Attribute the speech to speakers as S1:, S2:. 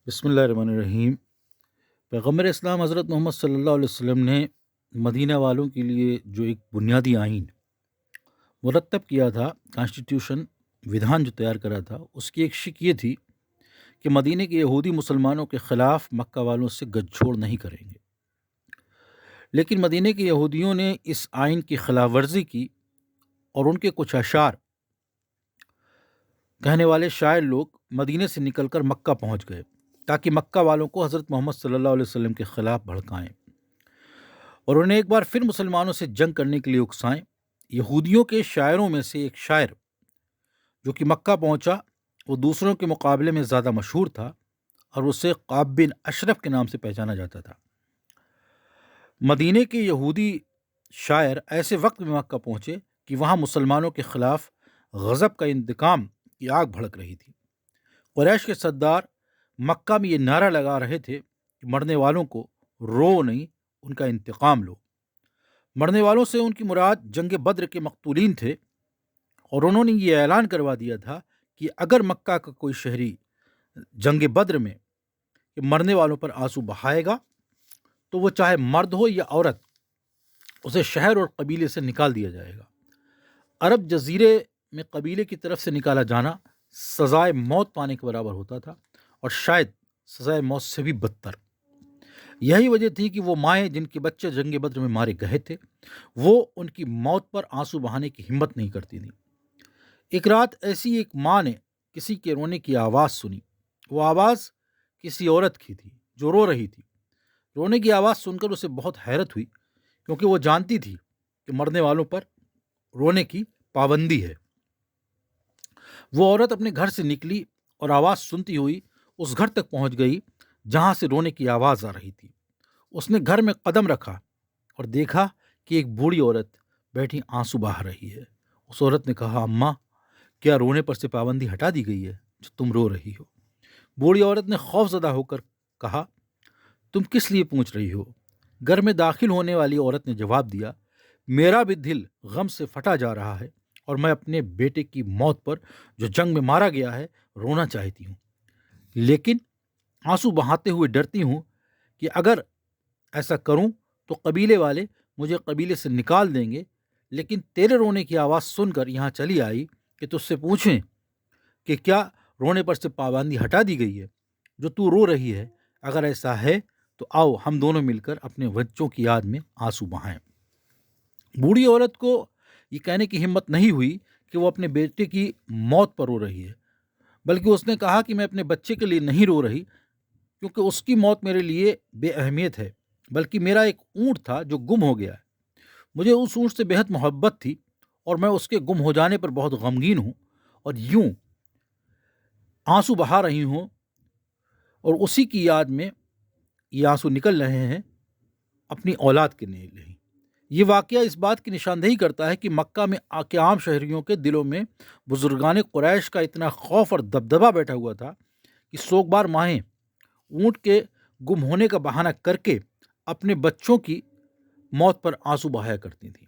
S1: بسم اللہ الرحمن الرحیم۔ پیغمبر اسلام حضرت محمد صلی اللہ علیہ وسلم نے مدینہ والوں کے لیے جو ایک بنیادی آئین مرتب کیا تھا، کانسٹیٹیوشن، ودھان جو تیار کرا تھا، اس کی ایک شک یہ تھی کہ مدینہ کے یہودی مسلمانوں کے خلاف مکہ والوں سے گٹھ جوڑ نہیں کریں گے۔ لیکن مدینہ کے یہودیوں نے اس آئین کی خلاف ورزی کی اور ان کے کچھ اشعار کہنے والے شاعر لوگ مدینہ سے نکل کر مکہ پہنچ گئے تاکہ مکہ والوں کو حضرت محمد صلی اللہ علیہ وسلم کے خلاف بھڑکائیں اور انہیں ایک بار پھر مسلمانوں سے جنگ کرنے کے لیے اکسائیں۔ یہودیوں کے شاعروں میں سے ایک شاعر جو کہ مکہ پہنچا، وہ دوسروں کے مقابلے میں زیادہ مشہور تھا اور اسے قعب بن اشرف کے نام سے پہچانا جاتا تھا۔ مدینہ کے یہودی شاعر ایسے وقت میں مکہ پہنچے کہ وہاں مسلمانوں کے خلاف غضب کا انتقام کی آگ بھڑک رہی تھی۔ قریش کے سردار مکہ میں یہ نعرہ لگا رہے تھے کہ مرنے والوں کو رو نہیں، ان کا انتقام لو۔ مرنے والوں سے ان کی مراد جنگ بدر کے مقتولین تھے، اور انہوں نے یہ اعلان کروا دیا تھا کہ اگر مکہ کا کوئی شہری جنگ بدر میں مرنے والوں پر آنسو بہائے گا تو وہ چاہے مرد ہو یا عورت، اسے شہر اور قبیلے سے نکال دیا جائے گا۔ عرب جزیرے میں قبیلے کی طرف سے نکالا جانا سزائے موت پانے کے برابر ہوتا تھا، اور شاید سزائے موت سے بھی بدتر۔ یہی وجہ تھی کہ وہ مائیں جن کے بچے جنگ بدر میں مارے گئے تھے، وہ ان کی موت پر آنسو بہانے کی ہمت نہیں کرتی تھیں۔ ایک رات ایسی ایک ماں نے کسی کے رونے کی آواز سنی۔ وہ آواز کسی عورت کی تھی جو رو رہی تھی۔ رونے کی آواز سن کر اسے بہت حیرت ہوئی، کیونکہ وہ جانتی تھی کہ مرنے والوں پر رونے کی پابندی ہے۔ وہ عورت اپنے گھر سے نکلی اور آواز سنتی ہوئی اس گھر تک پہنچ گئی جہاں سے رونے کی آواز آ رہی تھی۔ اس نے گھر میں قدم رکھا اور دیکھا کہ ایک بوڑھی عورت بیٹھی آنسو بہا رہی ہے۔ اس عورت نے کہا، اماں، کیا رونے پر سے پابندی ہٹا دی گئی ہے جو تم رو رہی ہو؟ بوڑھی عورت نے خوف زدہ ہو کر کہا، تم کس لیے پوچھ رہی ہو؟ گھر میں داخل ہونے والی عورت نے جواب دیا، میرا بھی دل غم سے پھٹا جا رہا ہے اور میں اپنے بیٹے کی موت پر جو جنگ میں مارا گیا ہے رونا چاہتی ہوں، لیکن آنسو بہاتے ہوئے ڈرتی ہوں کہ اگر ایسا کروں تو قبیلے والے مجھے قبیلے سے نکال دیں گے۔ لیکن تیرے رونے کی آواز سن کر یہاں چلی آئی کہ تجھ سے پوچھیں کہ کیا رونے پر سے پابندی ہٹا دی گئی ہے جو تو رو رہی ہے؟ اگر ایسا ہے تو آؤ ہم دونوں مل کر اپنے بچوں کی یاد میں آنسو بہائیں۔ بوڑھی عورت کو یہ کہنے کی ہمت نہیں ہوئی کہ وہ اپنے بیٹے کی موت پر رو رہی ہے، بلکہ اس نے کہا کہ میں اپنے بچے کے لیے نہیں رو رہی، کیونکہ اس کی موت میرے لیے بے اہمیت ہے، بلکہ میرا ایک اونٹ تھا جو گم ہو گیا ہے۔ مجھے اس اونٹ سے بہت محبت تھی اور میں اس کے گم ہو جانے پر بہت غمگین ہوں، اور یوں آنسو بہا رہی ہوں، اور اسی کی یاد میں یہ آنسو نکل رہے ہیں اپنی اولاد کے لیے۔ یہ واقعہ اس بات کی نشاندہی کرتا ہے کہ مکہ میں کے عام شہریوں کے دلوں میں بزرگان قریش کا اتنا خوف اور دبدبہ بیٹھا ہوا تھا کہ سوگوار مائیں اونٹ کے گم ہونے کا بہانہ کر کے اپنے بچوں کی موت پر آنسو بہایا کرتی تھیں۔